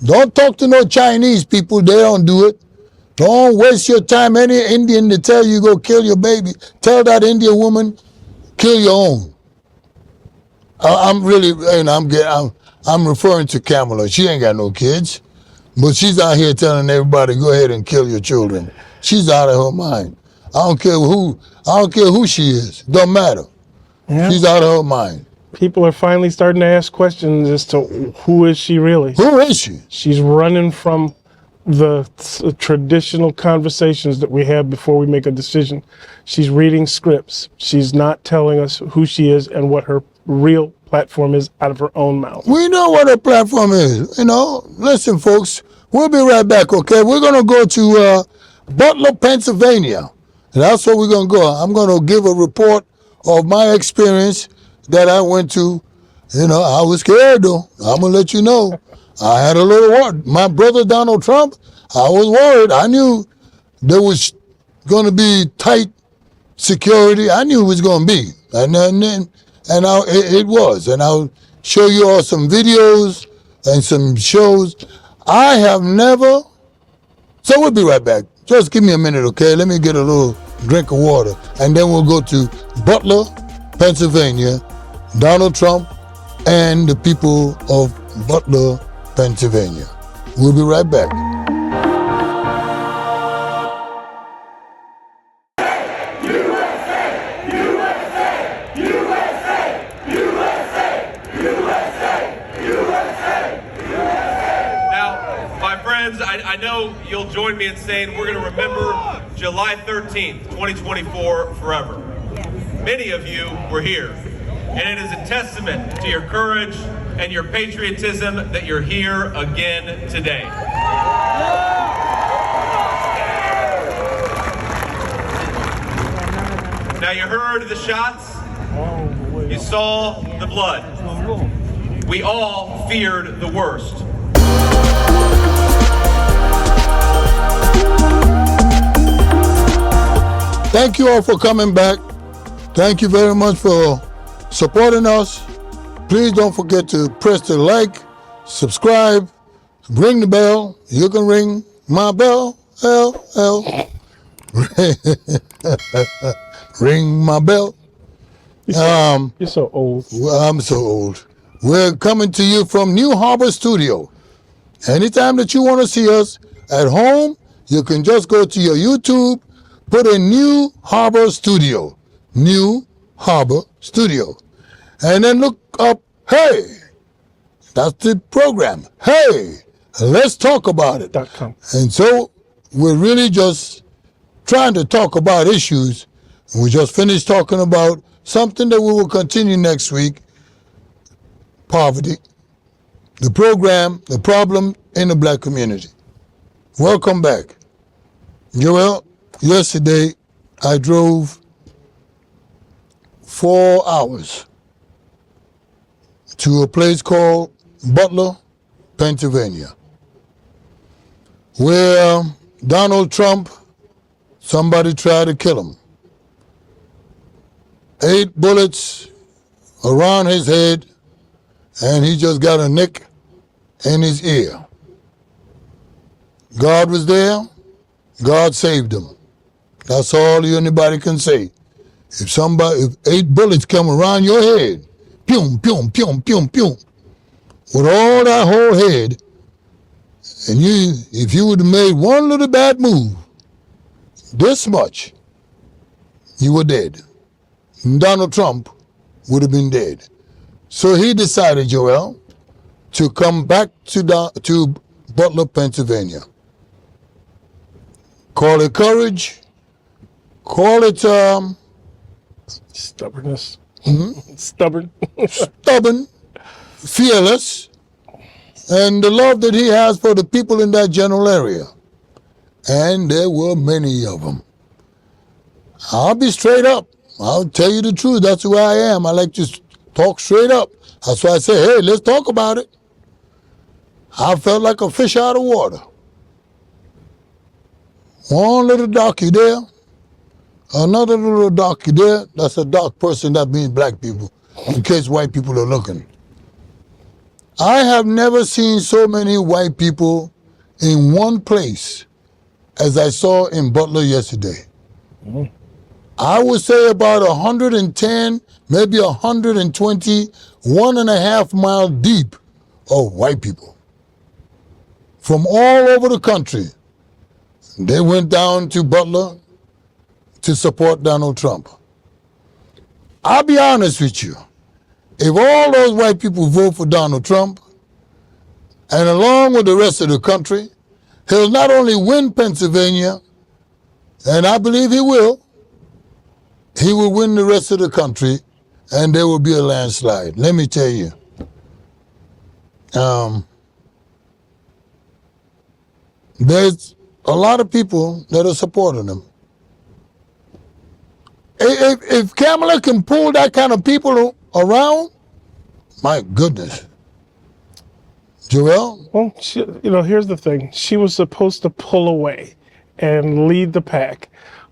Don't talk to no Chinese people, they don't do it. Don't waste your time. Any Indian to tell you go kill your baby, tell that Indian woman, kill your own. I'm really, I'm referring to Kamala. She ain't got no kids, but she's out here telling everybody, go ahead and kill your children. She's out of her mind. I don't care who she is. Don't matter. Yeah. She's out of her mind. People are finally starting to ask questions as to who is she really? Who is she? She's running from the traditional conversations that we have before we make a decision. She's reading scripts. She's not telling us who she is and what her real platform is out of her own mouth. We know what her platform is. Listen, folks, we'll be right back, okay? We're going to go to Butler, Pennsylvania. And that's where we're going to go. I'm going to give a report of my experience that I went to. I was scared, though. I'm going to let you know. I had a little worry. My brother, Donald Trump, I was worried. I knew there was going to be tight security. I knew it was going to be. It was. And I'll show you all some videos and some shows. I have never... So we'll be right back. Just give me a minute, okay? Let me get a little drink of water. And then we'll go to Butler, Pennsylvania, Donald Trump, and the people of Butler, Pennsylvania. We'll be right back. Now, my friends, I know you'll join me in saying we're going to remember July 13th, 2024 forever. Many of you were here, and it is a testament to your courage and your patriotism that you're here again today. Now you heard the shots, you saw the blood. We all feared the worst. Thank you all for coming back. Thank you very much for supporting us. Please don't forget to press the like, subscribe, ring the bell. You can ring my bell, ring my bell. You're so old. I'm so old. We're coming to you from New Harbor Studio. Anytime that you want to see us at home, you can just go to your YouTube, put in New Harbor Studio. New Harbor Studio. And then look up, hey, that's the program. Hey, let's talk about it. .com. And so we're really just trying to talk about issues. We just finished talking about something that we will continue next week, poverty, the program, the problem in the black community. Welcome back. Joel, yesterday I drove 4 hours to a place called Butler, Pennsylvania, where Donald Trump, somebody tried to kill him. 8 bullets around his head, and he just got a nick in his ear. God was there. God saved him. That's all anybody can say. If 8 bullets come around your head, pew, pew, pew, pew, pew, with all that whole head, and if you would have made one little bad move, this much, you were dead. Donald Trump would have been dead. So he decided, Joel, to come back to Butler, Pennsylvania. Call it courage. Call it Stubbornness. Mm-hmm. Stubborn. Stubborn, fearless, and the love that he has for the people in that general area. And there were many of them. I'll be straight up. I'll tell you the truth. That's who I am. I like to talk straight up. That's why I say, hey, let's talk about it. I felt like a fish out of water. One little darky there, another little darky there. That's a dark person. That means black people, in case white people are looking. I have never seen so many white people in one place as I saw in Butler yesterday. Mm-hmm. I would say about 110, maybe 120, 1.5 miles deep of white people from all over the country. They went down to Butler to support Donald Trump. I'll be honest with you. If all those white people vote for Donald Trump, and along with the rest of the country, he'll not only win Pennsylvania, and I believe he will win the rest of the country, and there will be a landslide. Let me tell you. There's a lot of people that are supporting him. If Kamala can pull that kind of people around, my goodness. Joel? Well, here's the thing. She was supposed to pull away and lead the pack,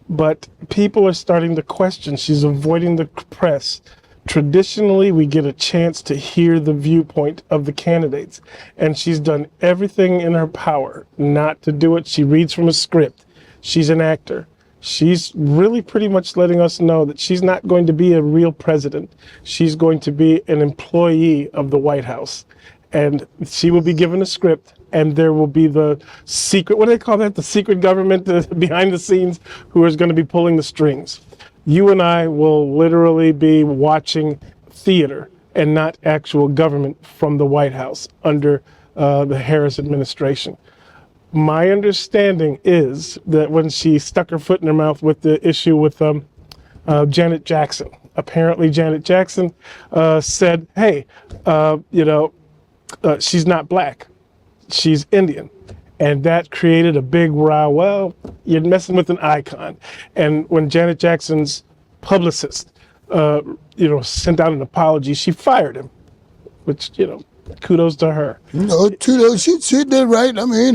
but people are starting to question. She's avoiding the press. Traditionally, we get a chance to hear the viewpoint of the candidates, and she's done everything in her power not to do it. She reads from a script. She's an actor. She's really pretty much letting us know that she's not going to be a real president. She's going to be an employee of the White House, and she will be given a script, and there will be the secret, what do they call that? The secret government behind the scenes who is going to be pulling the strings. You and I will literally be watching theater and not actual government from the White House under the Harris administration. My understanding is that when she stuck her foot in her mouth with the issue with Janet Jackson, apparently Janet Jackson said, hey, she's not black, she's Indian. And that created a big row. Well, you're messing with an icon. And when Janet Jackson's publicist, sent out an apology, she fired him, which, kudos to her. She did right. I mean,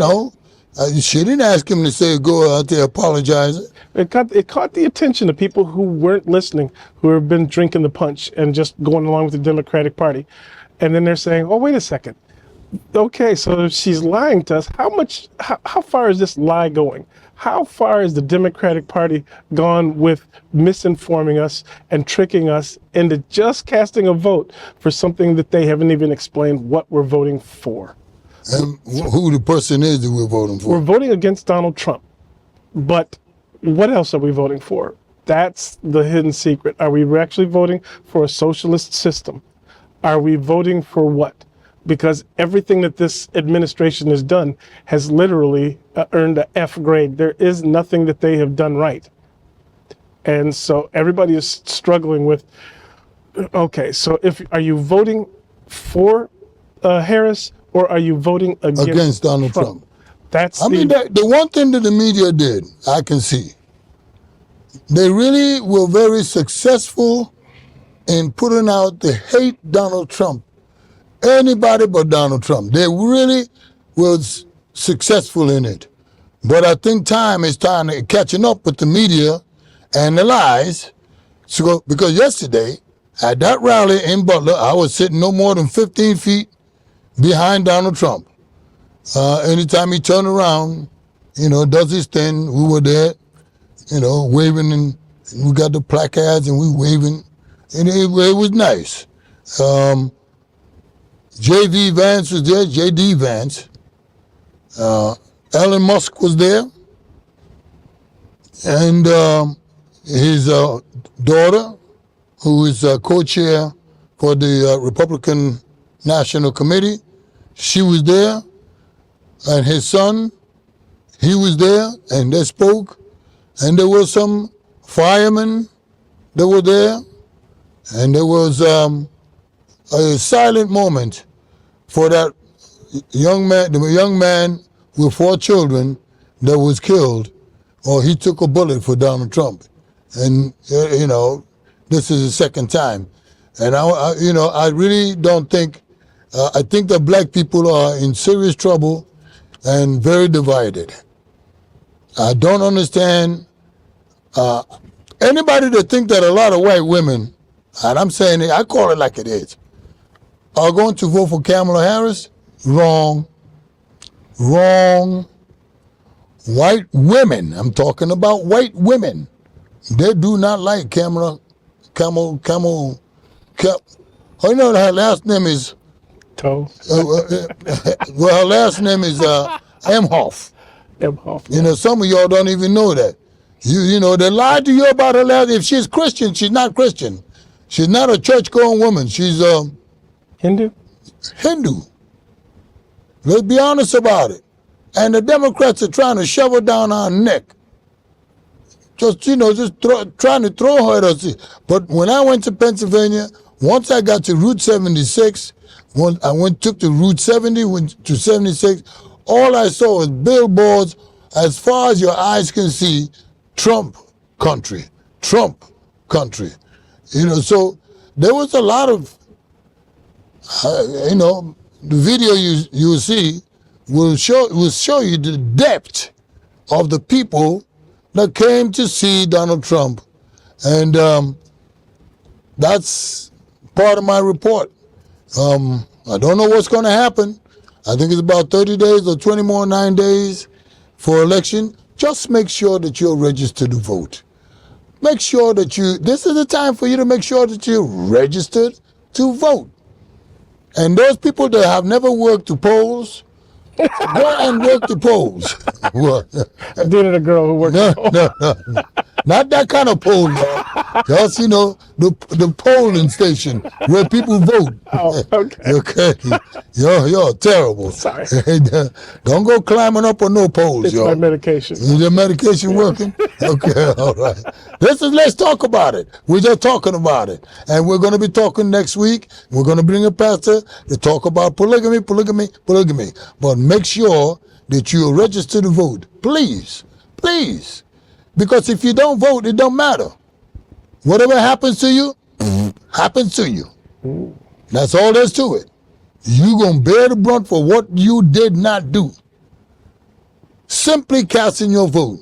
she didn't ask him to say, go out there apologizing. It caught the attention of people who weren't listening, who have been drinking the punch and just going along with the Democratic Party. And then they're saying, oh, wait a second. Okay, so if she's lying to us, how far is this lie going? How far is the Democratic Party gone with misinforming us and tricking us into just casting a vote for something that they haven't even explained what we're voting for? And who the person is that we're voting for? We're voting against Donald Trump. But what else are we voting for? That's the hidden secret. Are we actually voting for a socialist system? Are we voting for what? Because everything that this administration has done has literally earned an F grade. There is nothing that they have done right. And so everybody is struggling with, okay, so are you voting for Harris or are you voting against Donald Trump? That's the one thing that the media did, I can see, they really were very successful in putting out the hate Donald Trump. Anybody but Donald Trump. They really was successful in it. But I think time is catching up with the media and the lies. So, because yesterday, at that rally in Butler, I was sitting no more than 15 feet behind Donald Trump. Anytime he turned around, does his thing, we were there, waving, and we got the placards and we waving, and it was nice. J.D. Vance was there, J.D. Vance. Elon Musk was there, and his daughter, who is co-chair for the Republican National Committee, she was there, and his son, he was there, and they spoke, and there were some firemen that were there, and there was a silent moment for that young man with 4 children that was killed, or he took a bullet for Donald Trump. And, this is the second time. And, I really don't think, I think that black people are in serious trouble and very divided. I don't understand anybody that think that a lot of white women, and I'm saying it, I call it like it is, are going to vote for Kamala Harris. Wrong. White women, I'm talking about white women, they do not like Kamala. Her last name is, Toe. well, her last name is Emhoff. Emhoff. Some of y'all don't even know that. They lied to you about her last. If she's Christian, she's not Christian. She's not a church-going woman. She's Hindu. Let's be honest about it. And the Democrats are trying to shove her down our neck. Trying to throw her at us. But when I went to Pennsylvania, once I got to Route 76, took the Route 70, went to 76, all I saw was billboards as far as your eyes can see, Trump country. So there was a lot of, the video you will see will show you the depth of the people that came to see Donald Trump. And that's part of my report. I don't know what's going to happen. I think it's about 30 days or 9 days for election. Just make sure that you're registered to vote. Make sure that this is the time for you to make sure that you're registered to vote. And those people that have never worked the polls, go and work the polls. I dated a girl who worked the polls. No. Not that kind of poll, y'all. Just, the polling station where people vote. Oh, okay. Okay. You're terrible. Sorry. Don't go climbing up on no poles, It's y'all. my medication. Is your medication working? Okay, all right. Let's talk about it. We're just talking about it. And we're going to be talking next week. We're going to bring a pastor to talk about polygamy. But make sure that you're registered to vote. Please. Because if you don't vote, it don't matter. Whatever happens to you, happens to you. That's all there's to it. You're going to bear the brunt for what you did not do. Simply casting your vote.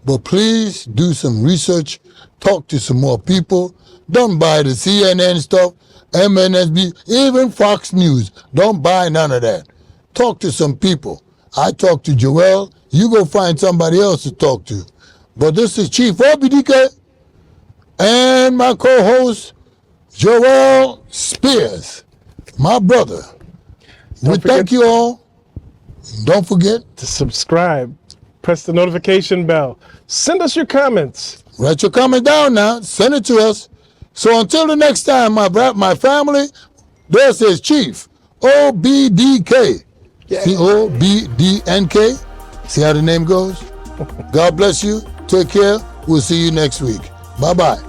But please do some research. Talk to some more people. Don't buy the CNN stuff, MNSB, even Fox News. Don't buy none of that. Talk to some people. I talked to Joel. You go find somebody else to talk to. But this is Chief OBDK and my co-host, Joel Spears, my brother. We thank you all. Don't forget to subscribe. Press the notification bell. Send us your comments. Write your comment down now. Send it to us. So until the next time, my family, there says Chief OBDK. Yeah. COBDNK. See how the name goes? God bless you. Take care. We'll see you next week. Bye-bye.